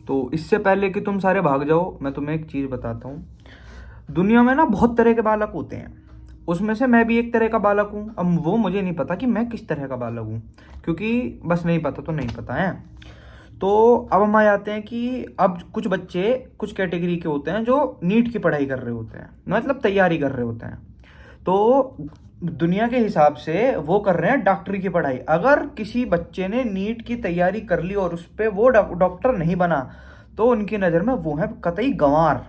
तो इससे पहले कि तुम सारे भाग जाओ, मैं तुम्हें एक चीज़ बताता हूँ। दुनिया में ना बहुत तरह के बालक होते हैं, उसमें से मैं भी एक तरह का बालक हूँ। अब वो मुझे नहीं पता कि मैं किस तरह का बालक हूँ, क्योंकि बस नहीं पता तो नहीं पता है। तो अब हम आ जाते हैं कि अब कुछ बच्चे कुछ कैटेगरी के होते हैं जो नीट की पढ़ाई कर रहे होते हैं, मतलब तैयारी कर रहे होते हैं। तो दुनिया के हिसाब से वो कर रहे हैं डॉक्टरी की पढ़ाई। अगर किसी बच्चे ने नीट की तैयारी कर ली और उस पर वो डॉक्टर नहीं बना, तो उनकी नज़र में वो है कतई गंवार।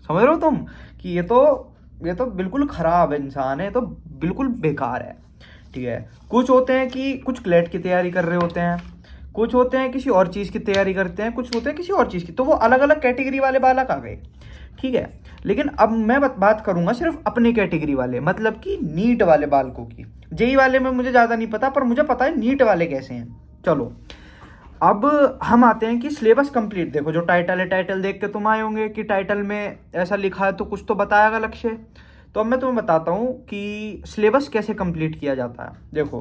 समझ रहे हो तुम कि ये तो बिल्कुल खराब इंसान है, ये तो बिल्कुल बेकार है। ठीक है, कुछ होते हैं कि कुछ क्लेट की तैयारी कर रहे होते हैं, कुछ होते हैं किसी और चीज़ की तैयारी करते हैं, कुछ होते हैं किसी और चीज़ की, तो वो अलग अलग कैटेगरी वाले बालक आ गए। ठीक है, लेकिन अब मैं बात करूंगा सिर्फ अपनी कैटेगरी वाले, मतलब कि नीट वाले बालकों की। जेई वाले में मुझे ज़्यादा नहीं पता, पर मुझे पता है नीट वाले कैसे हैं। चलो, अब हम आते हैं कि सिलेबस कंप्लीट। देखो जो टाइटल है, टाइटल देख के तुम आए होंगे कि टाइटल में ऐसा लिखा है तो कुछ तो बताएगा लक्ष्य। तो अब मैं तुम्हें बताता हूँ कि सिलेबस कैसे कंप्लीट किया जाता है। देखो,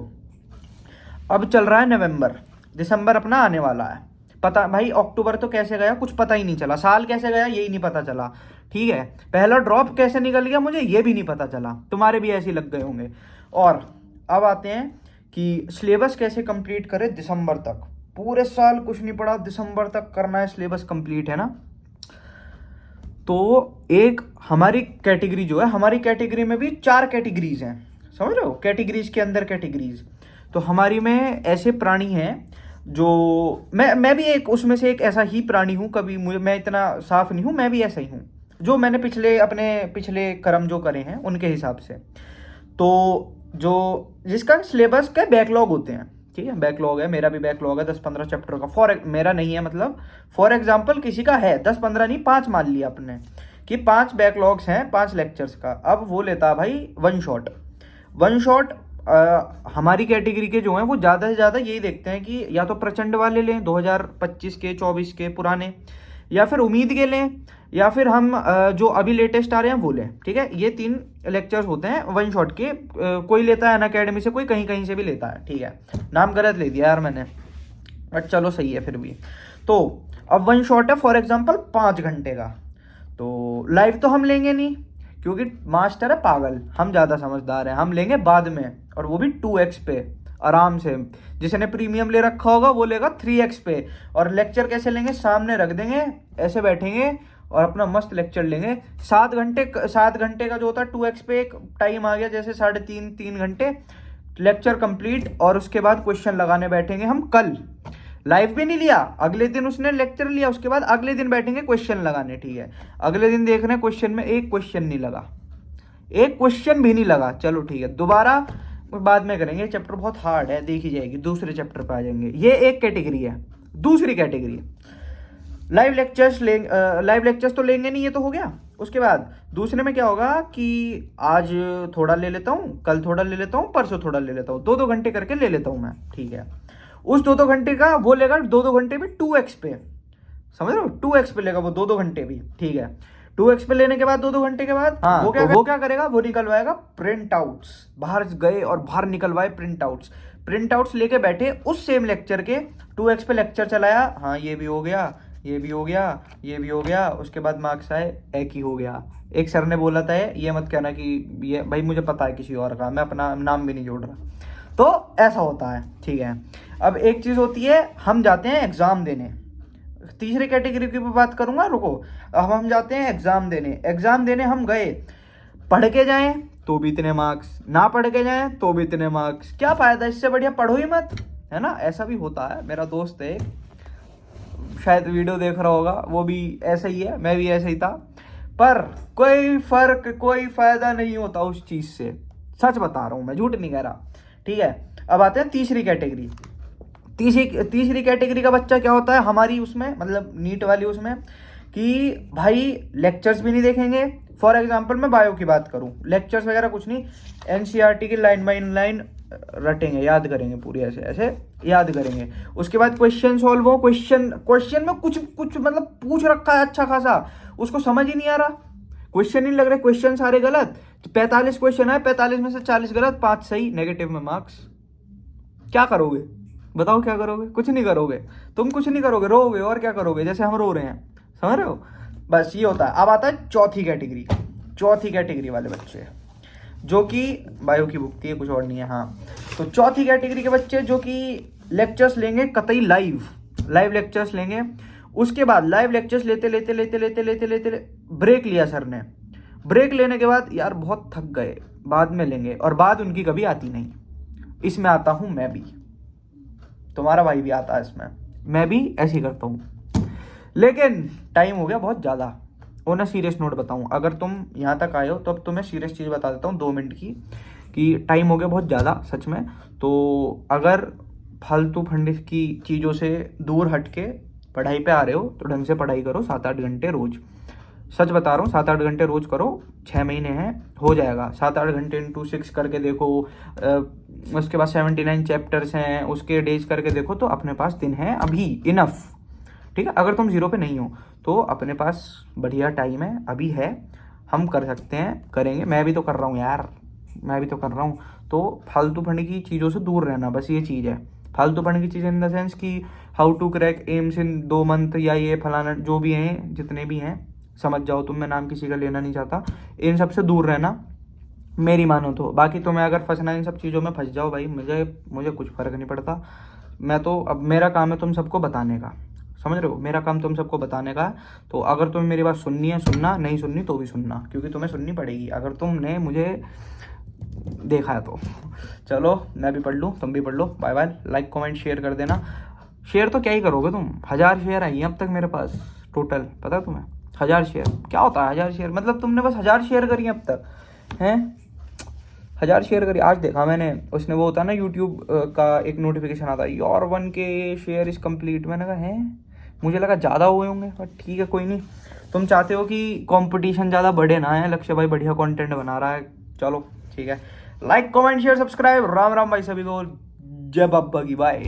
अब चल रहा है नवंबर, दिसंबर अपना आने वाला है। पता भाई अक्टूबर तो कैसे गया कुछ पता ही नहीं चला, साल कैसे गया यही नहीं पता चला। ठीक है, पहला ड्रॉप कैसे निकल गया मुझे ये भी नहीं पता चला, तुम्हारे भी ऐसे ही लग गए होंगे। और अब आते हैं कि सिलेबस कैसे कंप्लीट करें दिसंबर तक। पूरे साल कुछ नहीं पढ़ा, दिसंबर तक करना है सिलेबस कंप्लीट, है ना। तो एक हमारी कैटेगरी जो है, हमारी कैटेगरी में भी 4 कैटेगरीज हैं, समझ रहे हो, कैटेगरीज के अंदर कैटेगरीज। तो हमारी में ऐसे प्राणी हैं जो मैं भी एक उसमें से एक ऐसा ही प्राणी हूँ। कभी मुझे मैं इतना साफ नहीं हूँ, मैं भी ऐसा ही हूँ जो मैंने पिछले कर्म जो करे हैं उनके हिसाब से। तो जो जिसका सिलेबस का बैकलॉग होते हैं, ठीक है, बैकलॉग है, मेरा भी बैकलॉग है 10-15 चैप्टर का। मेरा नहीं है, मतलब फॉर एग्जाम्पल किसी का है 10-15 नहीं, 5 मान लिया अपने कि 5 बैकलॉग्स हैं 5 लेक्चर्स का। अब वो लेता है भाई वन शॉट। हमारी कैटेगरी के जो हैं वो ज़्यादा से ज़्यादा यही देखते हैं कि या तो प्रचंड वाले लें 2025 के 24 के पुराने, या फिर उम्मीद के लें, या फिर हम जो अभी लेटेस्ट आ रहे हैं वो लें। ठीक है, ये 3 लेक्चर्स होते हैं वन शॉट के। कोई लेता है अनअकैडमी से, कोई कहीं कहीं से भी लेता है। ठीक है, नाम गलत ले दिया यार मैंने, बट चलो सही है फिर भी। तो अब वन शॉट है फॉर एग्जाम्पल 5 घंटे का, तो लाइव तो हम लेंगे नहीं क्योंकि मास्टर है पागल, हम ज़्यादा समझदार हैं, हम लेंगे बाद में, और वो भी 2x पे आराम से। जिसने प्रीमियम ले रखा होगा वो लेगा 3x पे। और लेक्चर कैसे लेंगे, सामने रख देंगे, ऐसे बैठेंगे और अपना मस्त लेक्चर लेंगे। 7 घंटे का जो होता है 2x पे एक टाइम आ गया, जैसे 3.5-3 घंटे लेक्चर कंप्लीट, और उसके बाद क्वेश्चन लगाने बैठेंगे हम। कल लाइव भी नहीं लिया, अगले दिन उसने लेक्चर लिया, उसके बाद अगले दिन बैठेंगे क्वेश्चन लगाने। ठीक है, अगले दिन देख रहे हैं क्वेश्चन में एक क्वेश्चन नहीं लगा, एक क्वेश्चन भी नहीं लगा, चलो ठीक है दोबारा बाद में करेंगे, चैप्टर बहुत हार्ड है, देखी जाएगी, दूसरे चैप्टर पे आ जाएंगे। ये एक कैटेगरी है। दूसरी कैटेगरी लाइव लेक्चर्स तो लेंगे नहीं, ये तो हो गया। उसके बाद दूसरे में क्या होगा कि आज थोड़ा ले लेता हूँ, कल थोड़ा ले लेता हूँ, परसों थोड़ा ले लेता हूँ, 2-2 घंटे करके ले लेता हूँ मैं। ठीक है, उस 2-2 घंटे का वो लेगा 2-2 घंटे भी 2x पे, समझ रहे हो, 2x पे लेगा वो 2-2 घंटे भी। ठीक है, 2x पे लेने के बाद 2-2 घंटे के बाद हाँ वो क्या करेगा, वो निकलवाएगा प्रिंट आउट्स। बाहर गए और बाहर निकलवाए प्रिंट आउट्स लेके बैठे उस सेम लेक्चर के। 2x पे लेक्चर चलाया, हाँ ये भी हो गया, ये भी हो गया, ये भी हो गया, उसके बाद मार्क्स आए एक ही हो गया। एक सर ने बोला था ये मत कहना कि ये भाई मुझे पता है किसी और का, मैं अपना नाम भी नहीं जोड़ रहा। तो ऐसा होता है। ठीक है, अब एक चीज़ होती है, हम जाते हैं एग्ज़ाम देने। तीसरी कैटेगरी की भी बात करूंगा, रुको। अब हम जाते हैं एग्ज़ाम देने हम गए, पढ़ के जाएं तो भी इतने मार्क्स, ना पढ़ के जाएं तो भी इतने मार्क्स, क्या फ़ायदा, इससे बढ़िया पढ़ो ही मत, है ना। ऐसा भी होता है, मेरा दोस्त है शायद वीडियो देख रहा होगा, वो भी ऐसा ही है, मैं भी ऐसा ही था, पर कोई फ़ायदा नहीं होता उस चीज़ से, सच बता रहा हूँ मैं, झूठ नहीं कह रहा। ठीक है, अब आते हैं तीसरी कैटेगरी। तीसरी कैटेगरी का बच्चा क्या होता है हमारी उसमें, मतलब नीट वाली उसमें, कि भाई लेक्चर्स भी नहीं देखेंगे। फॉर एग्जांपल मैं बायो की बात करूं, लेक्चर्स वगैरह कुछ नहीं, एनसीईआरटी की लाइन बाय लाइन रटेंगे, याद करेंगे, पूरी ऐसे ऐसे याद करेंगे। उसके बाद क्वेश्चन सॉल्व हो, क्वेश्चन में कुछ मतलब पूछ रखा है अच्छा खासा, उसको समझ ही नहीं आ रहा, क्वेश्चन नहीं लग रहे, क्वेश्चन सारे गलत। तो 45 क्वेश्चन है, 45 में से 40 गलत, 5 सही, नेगेटिव में मार्क्स। क्या करोगे बताओ क्या करोगे? कुछ नहीं करोगे। तुम कुछ नहीं करोगे, रोओगे और क्या करोगे, जैसे हम रो रहे हैं, समझ रहे हो? बस ये होता है। अब आता है चौथी कैटेगरी। चौथी कैटेगरी वाले बच्चे जो कि बायो की भुगती है, कुछ और नहीं है। हाँ, तो चौथी कैटेगरी के बच्चे जो कि लेक्चर्स लेंगे कतई लाइव लेक्चर्स लेंगे। उसके बाद लाइव लेक्चर्स लेते लेते लेते लेते लेते लेते ब्रेक लिया सर ने। ब्रेक लेने के बाद यार बहुत थक गए, बाद में लेंगे, और बाद उनकी कभी आती नहीं। इसमें आता हूं मैं भी, तुम्हारा भाई भी आता है इसमें, मैं भी ऐसे ही करता हूँ। लेकिन टाइम हो गया बहुत ज़्यादा। और ना सीरियस नोट बताऊँ, अगर तुम यहाँ तक आए हो तो अब तुम्हें सीरियस चीज़ बता देता हूँ 2 मिनट की, कि टाइम हो गया बहुत ज़्यादा सच में। तो अगर फालतू फंडिस की चीज़ों से दूर हट के पढ़ाई पे आ रहे हो तो ढंग से पढ़ाई करो, 7-8 घंटे रोज। सच बता रहा हूँ, 7-8 घंटे रोज करो, 6 महीने हैं, हो जाएगा। 7-8 घंटे इंटू 6 करके देखो, उसके बाद 79 चैप्टर्स हैं, उसके डेज करके देखो, तो अपने पास दिन है अभी इनफ। ठीक है, अगर तुम जीरो पे नहीं हो तो अपने पास बढ़िया टाइम है, अभी है, हम कर सकते हैं, करेंगे। मैं भी तो कर रहा हूँ यार, मैं भी तो कर रहा हूँ। तो फालतू पढ़ने की चीज़ों से दूर रहना, बस ये चीज़ है। फालतू पढ़ने की चीज़ इन द सेंस कि how to crack AIIMS in 2 month, या ये फलाना जो भी हैं, जितने भी हैं, समझ जाओ तुम, मैं नाम किसी का लेना नहीं चाहता। इन सब से दूर रहना मेरी मानो तो। बाकी तुम्हें अगर फंसना इन सब चीज़ों में फंस जाओ भाई, मुझे कुछ फ़र्क नहीं पड़ता। मैं तो, अब मेरा काम है तुम सबको बताने का, समझ रहे हो? मेरा काम तुम सबको बताने का है। तो अगर तुम्हें मेरी बात सुननी है सुनना, नहीं सुननी तो भी सुनना, क्योंकि तुम्हें सुननी पड़ेगी अगर तुमने मुझे देखा है तो। चलो मैं भी पढ़ लूँ, तुम भी पढ़ लो। Bye bye. Like comment share कर देना। शेयर तो क्या ही करोगे तुम, 1000 शेयर आई हैं अब तक मेरे पास टोटल, पता है तुम्हें? 1000 शेयर क्या होता है? 1000 शेयर मतलब तुमने बस 1000 शेयर करी हैं अब तक, हैं? 1000 शेयर करी। आज देखा मैंने, उसने वो होता है ना यूट्यूब का एक नोटिफिकेशन आता है, your 1K share is complete. मैंने कहा है, मुझे लगा ज़्यादा हुए होंगे, पर ठीक है कोई नहीं। तुम चाहते हो कि कंपटीशन ज़्यादा बढ़े ना, है लक्ष्य भाई बढ़िया कंटेंट बना रहा है, चलो ठीक है। Like comment share subscribe. Ram Ram भाई सभी को, जय बाबा की, बाय।